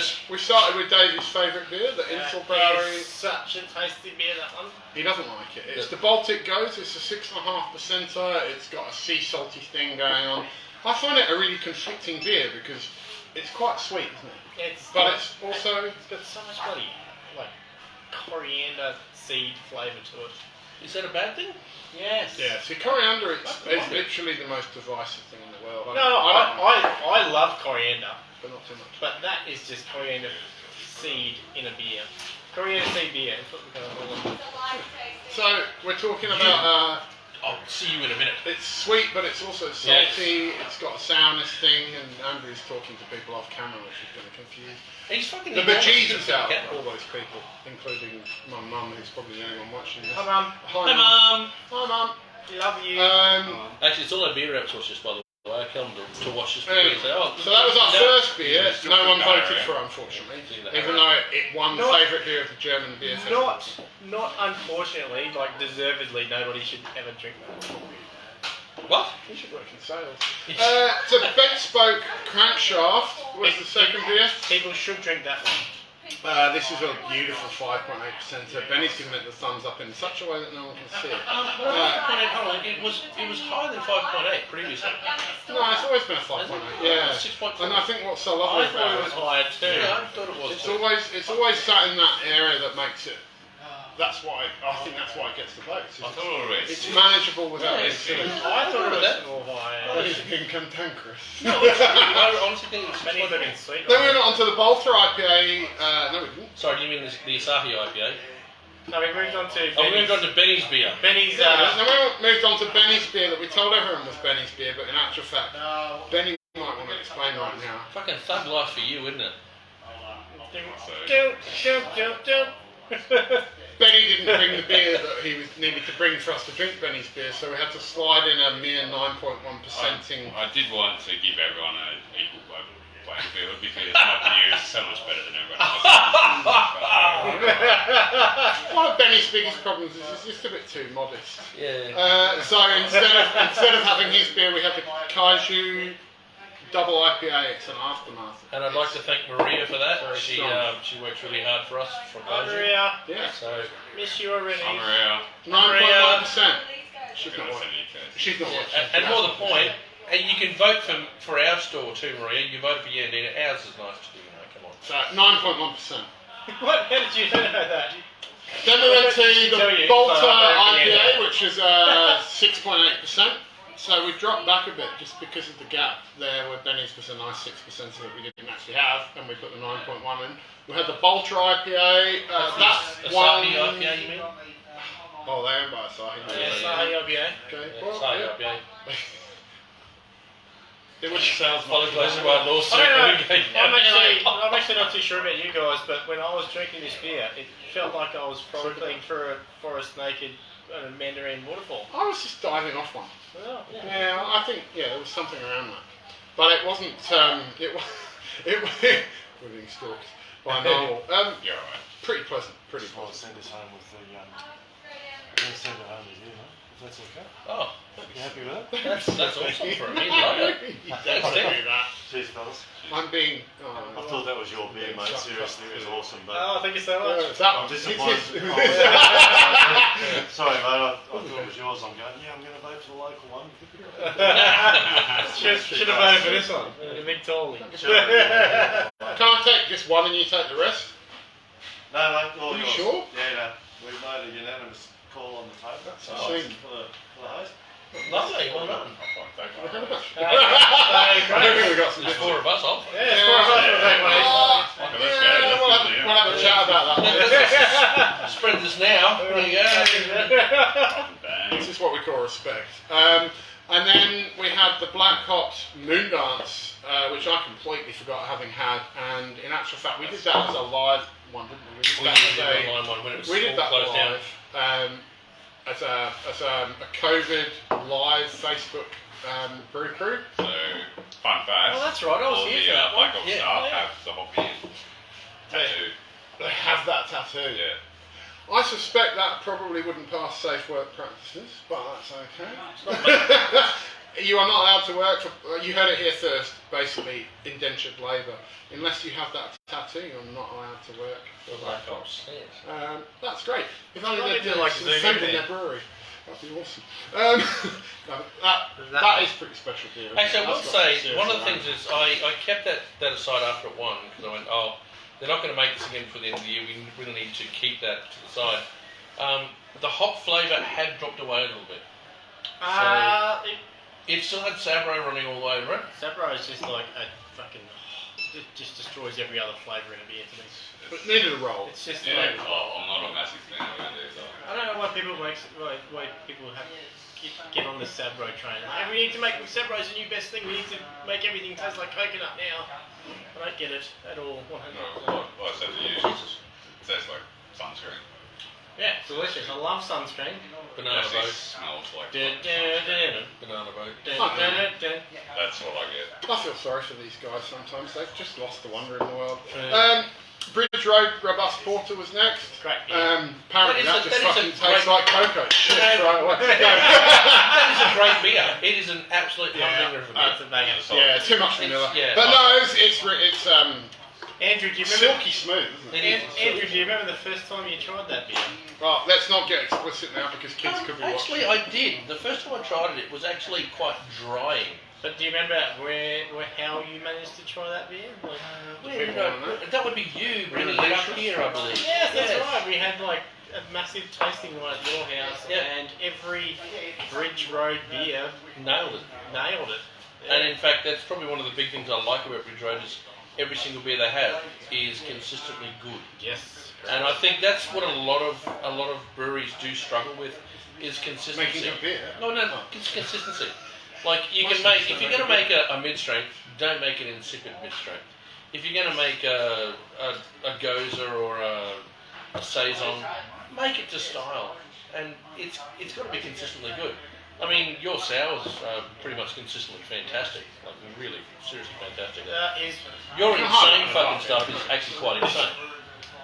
Davis. We started with Davy's favourite beer, the Insel Brewery. Such a tasty beer, that one. He doesn't like it. It's the Baltic Goes. It's a 6.5%er. It's got a sea salty thing going on. I find it a really conflicting beer because it's quite sweet, isn't it? It's also it's got so much bloody like coriander seed flavour to it. Is that a bad thing? Yes. Yeah. See, coriander is literally the most divisive thing in the world. I love coriander, but not too much. But that is just coriander seed in a beer. Coriander seed beer. That's what we're going to call it. So we're talking about. I'll see you in a minute. It's sweet, but it's also salty. It's got a sourness thing, and Andrew's talking to people off camera, which is going to confuse. He's fucking the bejesus out of all those people, including my mum, who's probably the only one watching this. Hi, Mum. Hi, Mum. Hi, Mum. Love you. Actually, it's all our beer outsources, by the way. I come to watch this beer and say, so that was our first beer. No one voted for, unfortunately, even though it won the favourite beer of the German beer festival. Not unfortunately, like deservedly, nobody should ever drink that. What? You should work in sales. So Bent Spoke Crankshaft was the second beer. People should drink that one. This is a beautiful 5.8%. Benny's given it the thumbs up in such a way that no one can see it. 5.8, it was higher than 5.8 previously. No, it's always been a 5.8. Yeah. 6.4. And I think what's so lovely about it was higher too. Yeah, I thought it was. It's always sat in that area that makes it. That's why I think that's why it gets the votes. I thought it was. It's manageable without being silly. I thought it was more higher. It's being cantankerous. No, I honestly think it's many living sweet. Then we went on to the Bolter IPA. No, we didn't. Sorry, do you mean the Asahi IPA? No, we moved on to. We moved on to Benny's beer. Benny's. Then we moved on to Benny's beer that we told everyone was Benny's beer, but in actual fact, Benny might want to explain right now. Fucking thug life for you, isn't it? Benny didn't bring the beer that he needed to bring for us to drink Benny's beer, so we had to slide in a mere 9.1%ing. I did want to give everyone an equal playing field because my beer is so much better than everyone else. One of Benny's biggest problems is he's just a bit too modest. Yeah. So instead of having his beer, we had the Kaiju Double IPA. It's an aftermath. And I'd like to thank Maria for that. Very She strong. she works really hard for us from Kaiju. Maria. Yeah. So Miss you already. I'm real. 9.1%. She's Gonna not send watching. you to- She's not watching. and more the point, you can vote for our store too, Maria. You voted for Yandina. Ours is nice too, you know. Come on. So 9.1%. What? How did you know that? Then we went to the Bolter Yeah. IPA, which is 6.8%. So we dropped back a bit just because of the gap there where Benny's was a nice 6% that we didn't actually have, and we put the 9.1 in. We had the Bolter IPA, that one. Asahi IPA, you mean? Oh, they're owned by Asahi. Yeah, Asahi IPA. Okay. Yeah, Well, Asahi yeah. IPA. It was sales Follow close to our lawsuit. I don't know. I'm actually not too sure about you guys, but when I was drinking this beer, it felt like I was frolicking through a forest naked on a Mandarin waterfall. I was just diving off one. Oh, yeah. Yeah, I think there was something around that, but it wasn't. It was. We're being stalked by normal. You're alright. Pretty pleasant. Pretty I'll pleasant. send us home with the. I'll send it home with you, mate. If that's okay. Oh, You happy with that? that's awesome for me. Love it. Don't do that. Cheers, fellas. I'm being. I thought that was your beer, mate. Seriously, it was awesome. But Oh, thank you so much. That I'm one. disappointed. Sorry, mate. I thought it was yours. I'm going. Yeah, I'm going to vote for the local one. Should have voted for this one. The big tall. Sure. Can I take just one and you take the rest? No, mate. All Are you yours. sure? Yeah, no. We've made a unanimous call on the table. That's So, a shame. for the host. Lovely. Well done. I don't think Great. we got some There's four of us off. Yeah, it's 4 of us will take one each. We'll have a chat about that. Spread this now. There you go. This is what we call respect. And then we had the Black Hot Moon Dance, which I completely forgot having had. And in actual fact, we did that as a live one, didn't we? We did the online one when it was We did that all closed down. live as a COVID live Facebook brew crew. So, fun fact. Oh, that's right. I was all here the for that one. Black Ops Yeah, staff yeah. have the hockey tattoo. They have that tattoo. Yeah. I suspect that probably wouldn't pass safe work practices, but that's okay. you are not allowed to work for. You heard it here first. Basically, indentured labour. Unless you have that tattoo, you're not allowed to work for Black Ops. That's great. If only Probably they'd do do like like Zoom send in in there. their brewery. That'd be awesome. That is pretty special beer. Actually, I will That's got some say, serious one of the aroma. things is I kept that aside after it won because I went, oh, they're not going to make this again for the end of the year. We really need to keep that to the side. The hop flavour had dropped away a little bit. It still had Sabro running all over it. Sabro is just like a fucking. It just destroys every other flavour in a beer to me. But neither the roll. It's just Yeah, like. I'm not a massive fan of it either. I don't know why people have get on the Sabro train. Like, we need to make Sabro's the new best thing. We need to make everything taste like coconut now. I don't get it at all. No, like I said to you, it tastes like sunscreen. Yeah, it's delicious. I love sunscreen. Banana Actually boat. smells like Banana boat. that's what I get. I feel sorry for these guys sometimes. They've just lost the wonder in the world. Yeah. Bridge Road Robust Porter was next. Great beer. Apparently That that is just a fucking great- tastes like cocoa. Shit, right away. That is a great beer. It is an absolute humdinger of a beer. That's a banger. Yeah, too much vanilla. yeah. But no, it's Andrew, do you remember? silky smooth, isn't it? It is. Andrew, do you remember the first time you tried that beer? Well, let's not get explicit now because kids could be Actually, watching. I did. The first time I tried it, it was actually quite drying. But do you remember how you managed to try that beer? Like, Where did that would be you bringing it up here, I believe. yes, that's right. We had like a massive tasting one at your house, Yeah. and every Bridge Road beer Nailed it. nailed it. And in fact, that's probably one of the big things I like about Bridge Road is every single beer they have is consistently good. Yes. And I think that's what a lot of breweries do struggle with is consistency. Making good beer. No, it's consistency. Like you can make if you're going to make a mid-strength, don't make it insipid mid-strength. If you're going to make a Goza or a saison, make it to style, and it's got to be consistently good. I mean, your sours are pretty much consistently fantastic. Like really, seriously fantastic. Your insane fucking stuff is actually quite insane.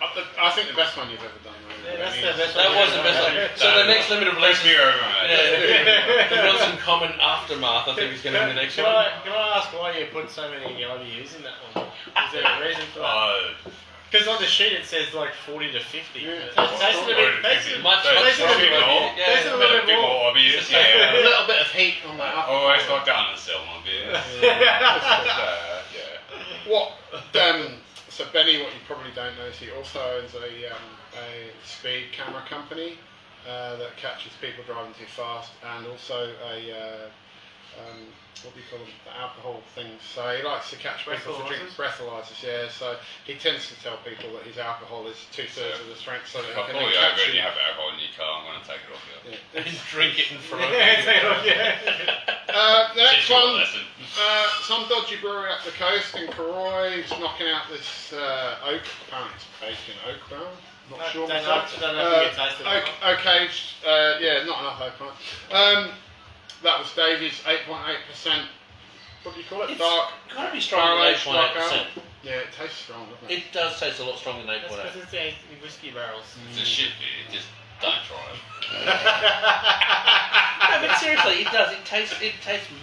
I think the best one you've ever done. Yeah, that's the best That one. was the best one. So the next limited release, Best beer ever, mate. the Wilson Common Aftermath, I think is going to be the next Can one. I ask why you put so many IBUs in that one? Is there a reason for that? Because on the sheet it says like 40 to 50. Yeah. Tastes a bit, tastes a Much tastes a stronger, bit more. yeah. Tastes a little bit more. obvious, A yeah. little bit of heat on that. I always like to undersell my beers. Yeah. What? So Benny, what you probably don't know is he also owns a speed camera company that catches people driving too fast, and also a what do you call them? The alcohol things. So he likes to catch people to drink breathalyzers. Yeah. So he tends to tell people that his alcohol is 2/3 of the strength, so that If he I can pull then you catch over and you. you have alcohol in your car, I'm going to take it off you. Yeah. And drink it in front of Yeah, take it you. off, yeah. The next Teach you a one. lesson. Some dodgy brewery up the coast in Karoi is knocking out this oak. Apparently it's based in oak barrel. Not sure Don't myself. know if you can taste it. Oak aged. Yeah, not enough oak. Right? That was Davies, 8.8%. What do you call it? It's Dark. got to be stronger than barrel-aged dark 8.8%. ale. Yeah, it tastes strong, doesn't it? It does taste a lot stronger than That's 8.8. because it's the whiskey barrels. It's a shit beer, just don't try it. No, but seriously, it does. It tastes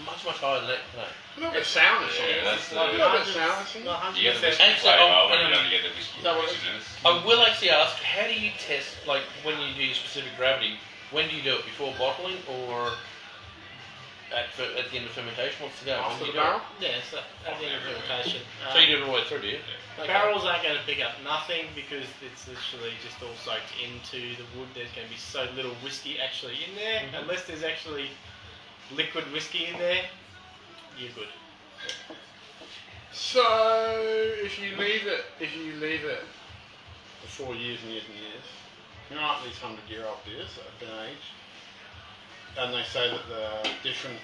much higher than 8.8. A little bit sourness on Yeah, it. that's A the... little bit sourness. You get the 100%. whiskey Actually, flavour, but you don't get the whiskey that what it is? richness. I will actually ask, how do you test, like, when you do your specific gravity, when do you do it? Before bottling or at the end of fermentation? What's the go? When After do the you do it? barrel? Yeah, so at the end of fermentation. So you do it all the way through, do you? Okay. Barrels aren't going to pick up nothing because it's literally just all soaked into the wood. There's going to be so little whiskey actually in there. Mhm. Unless there's actually liquid whiskey in there, you're good. So if you leave it for 4 years and years and years, you know, like these 100-year-old beers that have been aged, and they say that the different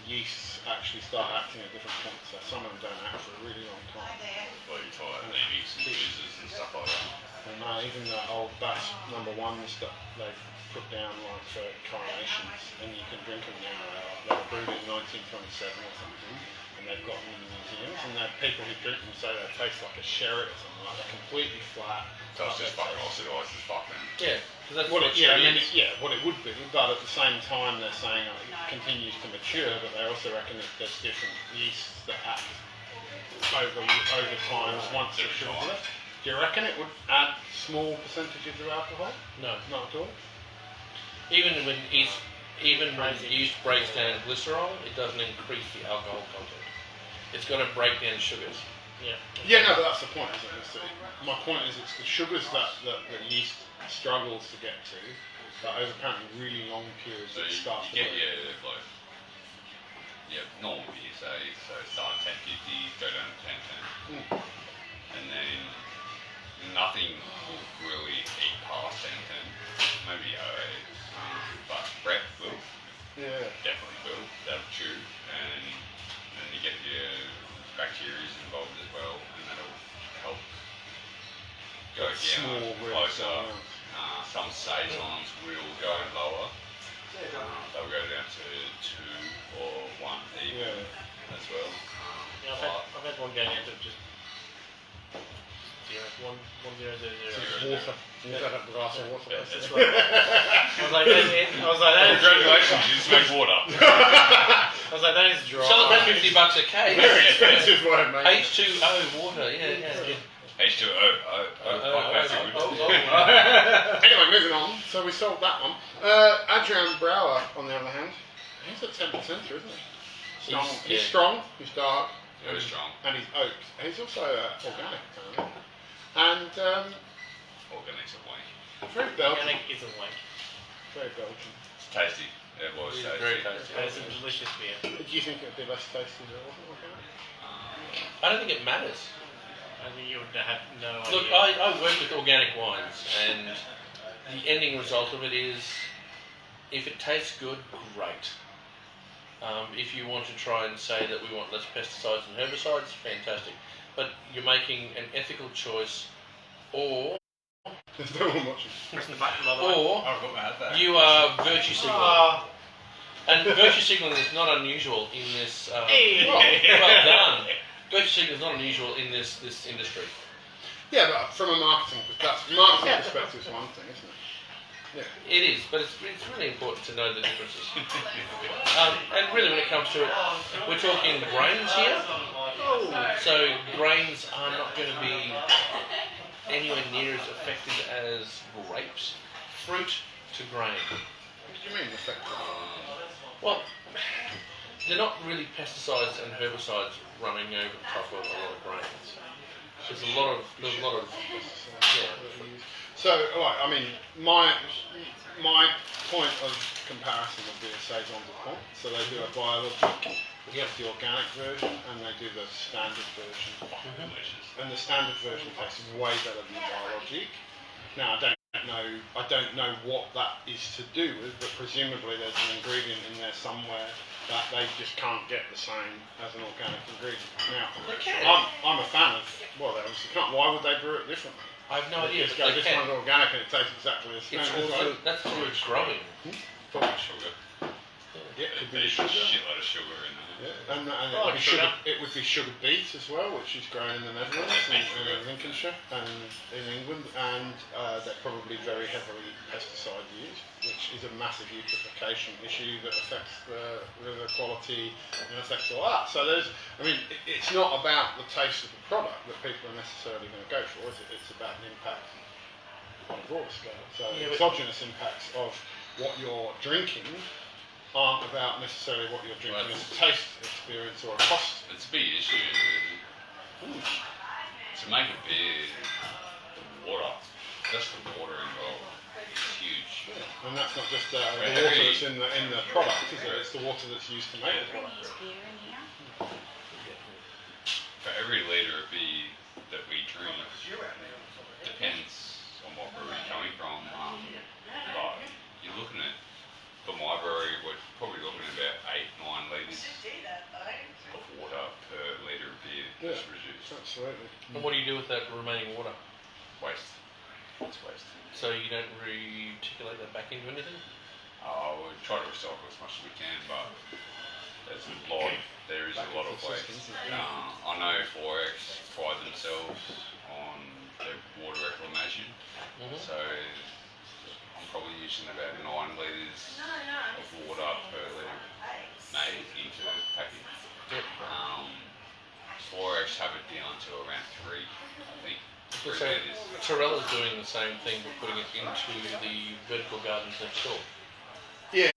yeasts actually start acting at different points. So some of them don't act for a really long time. Well, you try like Levy's and Boozers and stuff like that. And even the old batch number ones that they've put down like for coronations, and you can drink them now. They were brewed in 1927 or something, and they've got them in the museums. And there are people who drink them say they taste like a sherry or something like that, completely flat. So it's just fucking oxidised as fuck then. Yeah, because that's What what it, yeah, I mean, is. what it would be, but at the same time they're saying it continues to mature, but they also reckon that there's different yeasts that act over time once the sugar's left. Do you reckon it would add small percentages of alcohol? No. Not at all? Even when yeast breaks down glycerol, it doesn't increase the alcohol content. It's got to break down sugars. Yeah. Yeah, no, but that's the point, isn't it? My point is it's the sugars that yeast struggles to get to, that over apparently really long periods So it you starts to get break. like normal beer, say, so start at 1050, go down to 1010. And then nothing will really eat past 1010. Maybe 08, but Brett will. Yeah. Definitely will. That'll chew. And then you get your bacteria involved as well, and that'll help go Small down ribs, closer. Some saisons will go lower. They'll go down to 2 or 1 even as well. Yeah, I've had one go down to just 0, 1, 1, 0, 0, 0. Water. You got a glass of water. That's right. I was like, that is Congratulations, you just make water. I was like, that is dry. Sell it for $50 a case. Very expensive way of making it. H2O water, yeah. H2O. Anyway, moving on. So we sold that one. Adrian Brower, on the other hand, he's a 10%, isn't he? Strong. He's strong. He's dark. Very strong. And he's oaked. And he's also organic, apparently. And Organics are wank. very Belgian. Organic isn't wank. Very Belgian. It's tasty. It was It's tasty. very tasty. It's a delicious beer. Do you think it would be less tasty if it wasn't organic? I don't think it matters. I think you would have no idea. Look, I work with organic wines, and the ending result of it is, if it tastes good, great. If you want to try and say that we want less pesticides and herbicides, fantastic. But you're making an ethical choice, or There's no one watching. Press the button, by the way. or I've got mad there. you are virtue signaling. Ah. And virtue signaling is not unusual in this. Hey. Well done. Virtue signaling is not unusual in this industry. Yeah, but from a marketing perspective is one thing, isn't it? Yeah. It is, but it's really important to know the differences. And really, when it comes to it, we're talking grains here. So grains are not going to be anywhere near as effective as grapes. Fruit to grain. What do you mean effective? Well, they're not really pesticides and herbicides running over the top of a lot of grains. There's a lot of yeah. So, alright, I mean, my point of comparison would be a Saison de Pont. So they do a biologic, which is the organic version, and they do the standard version. And the standard version tastes way better than the biologic. Now, I don't know what that is to do with, but presumably there's an ingredient in there somewhere that they just can't get the same as an organic ingredient. Now, They can. I'm a fan of, well, they obviously can't. Why would they brew it differently? I have no idea, Just but go, they this one's can. organic and it tastes exactly the same. It's also, that's through its growing. Probably Sugar. Yeah, it could be There's the a sugar. shitload of sugar in there. Yeah, and Oh, it, would be sugar. it would be sugar beet as well, which is grown in the Netherlands and in Lincolnshire and in England, and they're probably very heavily pesticide used, which is a massive eutrophication issue that affects the river quality and affects all that. So it's not about the taste of the product that people are necessarily going to go for, is it? It's about the impact on a broader scale. So exogenous impacts of what you're drinking aren't about necessarily what you're drinking as a taste experience or a cost. It's a big issue. To make a beer, the water, just the water involved, is huge. Yeah. And that's not just the water that's in the product, is it? It's the water that's used to make the product. For every litre of beer that we drink, depends on what brewery you're coming from. But you're looking at, for my brewery, we're probably looking at about 8-9 litres of water per litre of beer Yeah. that's produced. Absolutely. And what do you do with that remaining water? Waste. it's waste. So you don't reticulate that back into anything? We try to recycle as much as we can, but there is a lot of waste. I know Forex pride themselves on their water reclamation, so I'm probably using about 9 litres of water per litre made into a package. Yep. Forex have it down to around 3, I think. 3 So litres. Torella's doing the same thing, but putting it into the vertical gardens next door. Yeah,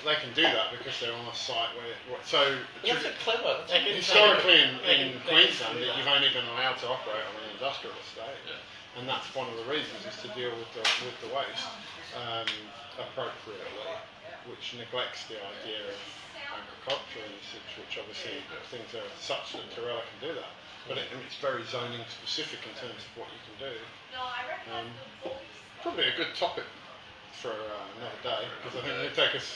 they can do that because they're on a site where. So That's clever. That's historically in they can Queensland, do that. you've only been allowed to operate on an industrial estate, Yeah. and that's one of the reasons is to deal with the waste appropriately, which neglects the idea of agricultural usage, which obviously things are such that Torella can do that. But it's very zoning specific in terms of what you can do. Probably a good topic for another day, because I think it'll take us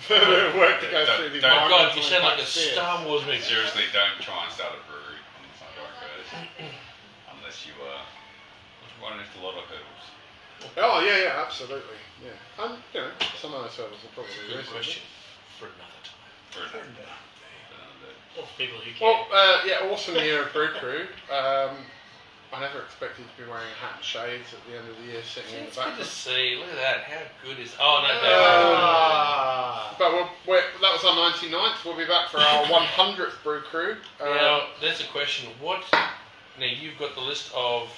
further work to go through the Oh God, you environmental sound like a impacts here. Star Wars movie. Seriously, don't try and start a brewery on the Sunshine Coast unless you run into a lot of hurdles. Oh yeah, absolutely, yeah. And some of those hurdles are probably Good reasonable. question for another time. For another day. Or for people who Well, care. awesome year of Brew Crew. I never expected to be wearing a hat and shades at the end of the year, sitting in the It's good back. to see. Look at that. How good is? Oh no, But that was our 99th. We'll be back for our 100th Brew Crew. now there's a question. Now you've got the list of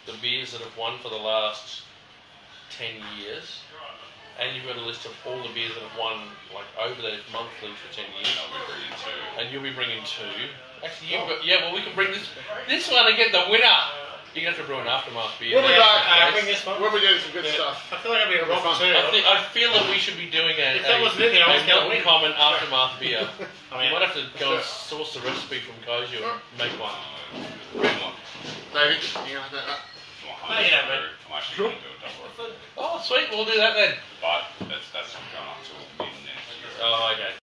the beers that have won for the last 10 years, and you've got a list of all the beers that have won like over the monthly for 10 years. I'll be bringing 2. And you'll be bringing 2. Actually, you've got, well, we can bring this one and get the winner. You're going to have to brew an aftermath beer. We'll be back. Bring this one. We'll be doing some good stuff. I feel like I've been It'll be wrong fun. too. I feel that we should be doing a If that wasn't in there, I was gonna win. common aftermath beer. I mean, You might have to go and source the recipe from Koju and make one. David, you gonna do that? No, you don't, mate. I'm actually going to do a double. Oh, sweet. We'll do that then. But that's going on till mid next year. Oh, okay.